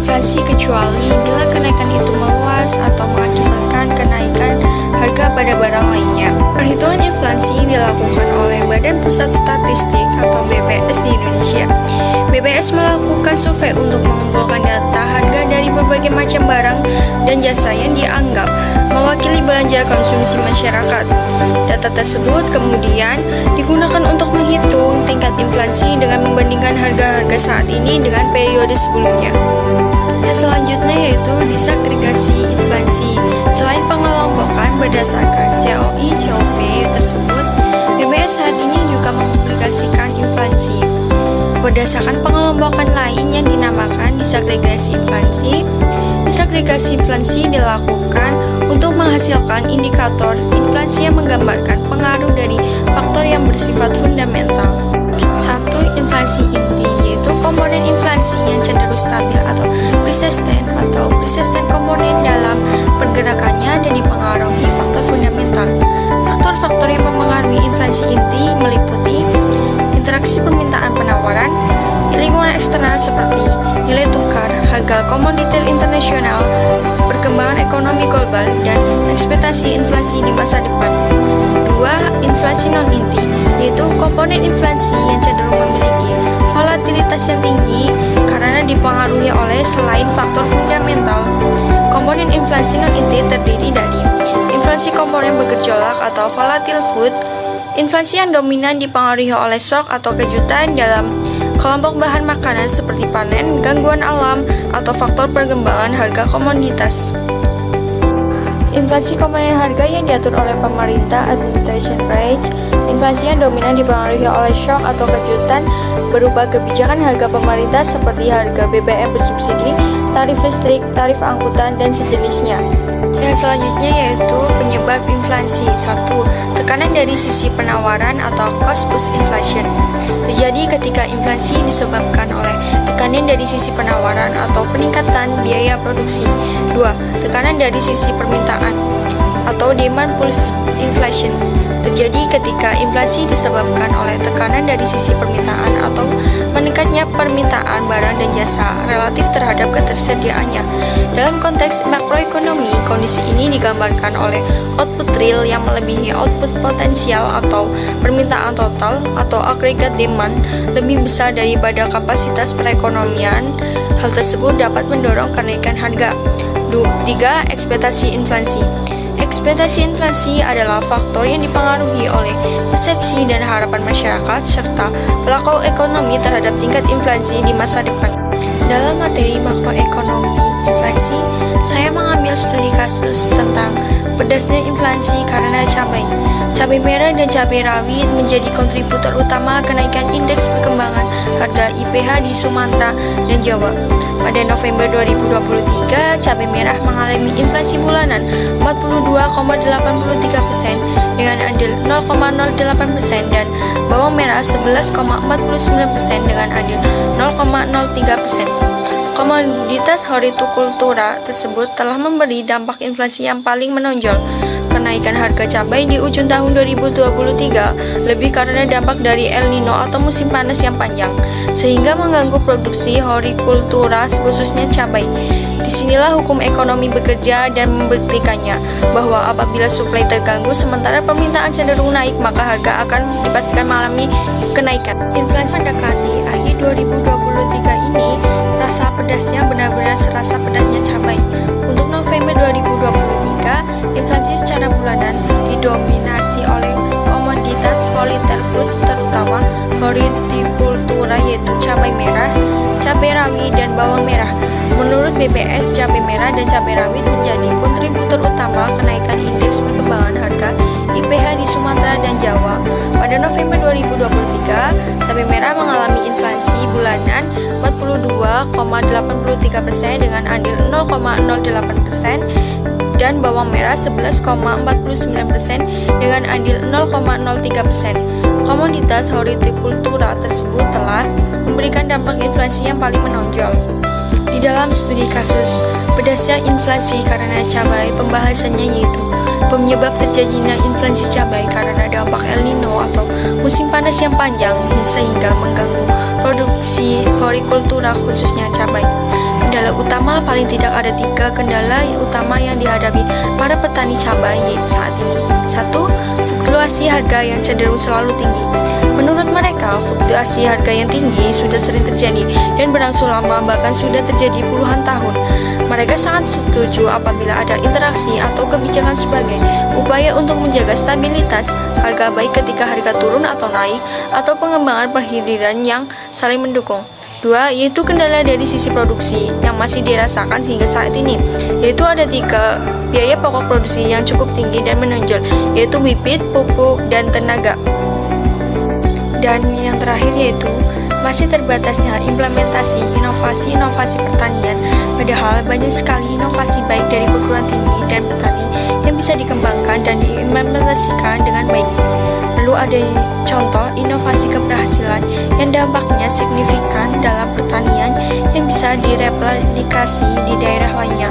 inflasi kecuali bila kenaikan itu meluas atau mengakibatkan kenaikan harga pada barang lainnya. Perhitungan inflasi dilakukan oleh Badan Pusat Statistik atau BPS di Indonesia. BPS melakukan survei untuk mengumpulkan data harga dari berbagai macam barang dan jasa yang dianggap mewakili belanja konsumsi masyarakat. Data tersebut kemudian digunakan untuk menghitung tingkat inflasi dengan membandingkan harga-harga saat ini dengan periode sebelumnya. Yang selanjutnya yaitu disagregasi inflasi. Selain pengelompokan berdasarkan COI, COP tersebut, BPS saat ini juga mempublikasikan inflasi berdasarkan pengelompokan lain yang dinamakan disagregasi inflasi. Disagregasi inflasi dilakukan untuk menghasilkan indikator inflasi yang menggambarkan pengaruh dari faktor yang bersifat fundamental. Satu, inflasi inti, yaitu komponen inflasi yang cenderung stabil atau persisten komponen dalam pergerakannya dan dipengaruhi faktor fundamental. Faktor-faktor yang mempengaruhi inflasi inti meliputi interaksi permintaan penawaran, lingkungan eksternal seperti nilai tukar, harga komoditas internasional, perkembangan ekonomi global, dan ekspektasi inflasi di masa depan. 2. Inflasi non-inti, yaitu komponen inflasi yang cenderung memiliki volatilitas yang tinggi karena dipengaruhi oleh selain faktor fundamental. Komponen inflasi non-inti terdiri dari inflasi komponen bergejolak atau volatile food, inflasi yang dominan dipengaruhi oleh shock atau kejutan dalam kelompok bahan makanan seperti panen, gangguan alam, atau faktor perkembangan harga komoditas. Inflasi komponen harga yang diatur oleh pemerintah (administration price), inflasi yang dominan dipengaruhi oleh shock atau kejutan berupa kebijakan harga pemerintah seperti harga BBM bersubsidi, tarif listrik, tarif angkutan, dan sejenisnya. Yang selanjutnya yaitu penyebab inflasi. 1. Tekanan dari sisi penawaran atau cost push inflation. Terjadi ketika inflasi disebabkan oleh tekanan dari sisi penawaran atau peningkatan biaya produksi. 2. Tekanan dari sisi permintaan atau demand pull inflation. Terjadi ketika inflasi disebabkan oleh tekanan dari sisi permintaan atau meningkatnya permintaan barang dan jasa relatif terhadap ketersediaannya. Dalam konteks makroekonomi, kondisi ini digambarkan oleh output real yang melebihi output potensial atau permintaan total atau agregat demand lebih besar daripada kapasitas perekonomian. Hal tersebut dapat mendorong kenaikan harga. 3. Ekspektasi inflasi. Ekspektasi inflasi adalah faktor yang dipengaruhi oleh persepsi dan harapan masyarakat serta pelaku ekonomi terhadap tingkat inflasi di masa depan. Dalam materi makroekonomi inflasi, saya mengambil studi kasus tentang pedasnya inflasi karena cabai merah dan cabai rawit menjadi kontributor utama kenaikan indeks perkembangan harga IPH di Sumatera dan Jawa. Pada November 2023, cabai merah mengalami inflasi bulanan 42,83% dengan andil 0,08% dan bawang merah 11,49% dengan andil 0,03%. Komoditas hortikultura tersebut telah memberi dampak inflasi yang paling menonjol. Kenaikan harga cabai di ujung tahun 2023 lebih karena dampak dari El Nino atau musim panas yang panjang, sehingga mengganggu produksi hortikultura khususnya cabai. Disinilah hukum ekonomi bekerja dan membuktikannya bahwa apabila suplai terganggu sementara permintaan cenderung naik, maka harga akan dipastikan mengalami kenaikan. Inflasi mendekati akhir 2023 ini, rasa pedasnya benar-benar serasa pedasnya cabai. Untuk November 2023, inflasi secara bulanan didominasi oleh komoditas volatile foods terutama hortikultura yaitu cabai merah, cabai rawit, dan bawang merah. Menurut BPS, cabai merah dan cabai rawit menjadi kontributor utama kenaikan indeks perkembangan harga IPH di Sumatera dan Jawa. Pada November 2023, cabai merah mengalami inflasi bulanan 42,83% dengan andil 0,08% dan bawang merah 11,49% dengan andil 0,03%. Komoditas hortikultura tersebut telah memberikan dampak inflasi yang paling menonjol. Di dalam studi kasus pedasnya inflasi karena cabai, pembahasannya yaitu penyebab terjadinya inflasi cabai karena dampak El Nino atau musim panas yang panjang sehingga mengganggu produksi hortikultura khususnya cabai. Kendala utama paling tidak ada 3 kendala utama yang dihadapi para petani cabai saat ini. 1. Fluktuasi harga yang cenderung selalu tinggi. Menurut mereka, fluktuasi harga yang tinggi sudah sering terjadi dan berlangsung lama, bahkan sudah terjadi puluhan tahun. Mereka sangat setuju apabila ada interaksi atau kebijakan sebagai upaya untuk menjaga stabilitas harga baik ketika harga turun atau naik, atau pengembangan perhidiran yang saling mendukung. 2. Yaitu kendala dari sisi produksi yang masih dirasakan hingga saat ini, yaitu ada 3 biaya pokok produksi yang cukup tinggi dan menonjol, yaitu bibit, pupuk, dan tenaga. Dan yang terakhir yaitu masih terbatasnya implementasi inovasi pertanian, padahal banyak sekali inovasi baik dari perguruan tinggi dan petani yang bisa dikembangkan dan diimplementasikan dengan baik. Perlu ada contoh inovasi keberhasilan yang dampaknya signifikan dalam pertanian yang bisa direplikasi di daerah lainnya.